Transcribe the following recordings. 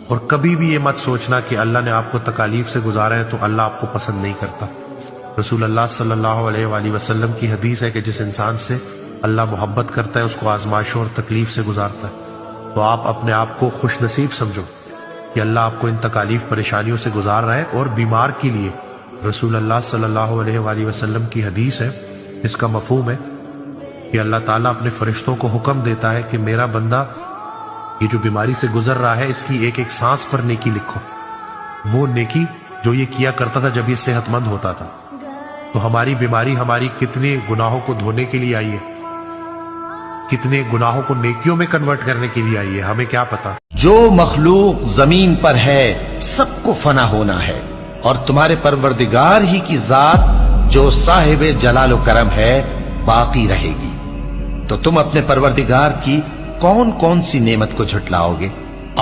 اور کبھی بھی یہ مت سوچنا کہ اللہ نے آپ کو تکالیف سے گزارا ہے تو اللہ آپ کو پسند نہیں کرتا۔ رسول اللہ صلی اللہ علیہ وآلہ وسلم کی حدیث ہے کہ جس انسان سے اللہ محبت کرتا ہے اس کو آزمائشوں اور تکلیف سے گزارتا ہے۔ تو آپ اپنے آپ کو خوش نصیب سمجھو کہ اللہ آپ کو ان تکالیف پریشانیوں سے گزار رہا ہے۔ اور بیمار کے لیے رسول اللہ صلی اللہ علیہ وآلہ وسلم کی حدیث ہے، اس کا مفہوم ہے کہ اللہ تعالیٰ اپنے فرشتوں کو حکم دیتا ہے کہ میرا بندہ یہ جو بیماری سے گزر رہا ہے اس کی ایک ایک سانس پر نیکی لکھو، وہ نیکی جو یہ کیا کرتا تھا جب یہ صحت مند ہوتا تھا۔ تو ہماری بیماری ہماری کتنے گناہوں کو دھونے کے لیے آئی ہے، کتنے گناہوں کو نیکیوں میں کنورٹ کرنے کے لیے آئی ہے، ہمیں کیا پتا۔ جو مخلوق زمین پر ہے سب کو فنا ہونا ہے، اور تمہارے پروردگار ہی کی ذات جو صاحب جلال و کرم ہے باقی رہے گی۔ تو تم اپنے پروردگار کی کون کون سی نعمت کو جھٹلاؤ گے؟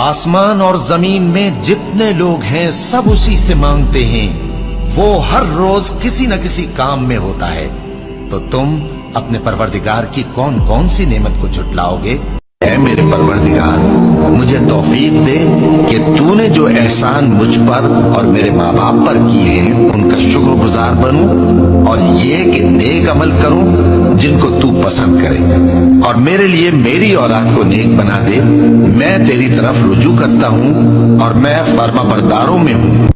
آسمان اور زمین میں جتنے لوگ ہیں سب اسی سے مانگتے ہیں، وہ ہر روز کسی نہ کسی کام میں ہوتا ہے، تو تم اپنے پروردگار کی کون کون سی نعمت کو جھٹلاؤ گے؟ اے میرے پروردگار، مجھے توفیق دے کہ تو نے جو احسان مجھ پر اور میرے ماں باپ پر کیے ہیں ان کا شکر گزار بنوں، اور یہ کہ نیک عمل کروں جن کو تو پسند کرے، اور میرے لیے میری اولاد کو نیک بنا دے۔ میں تیری طرف رجوع کرتا ہوں اور میں فرما برداروں میں ہوں۔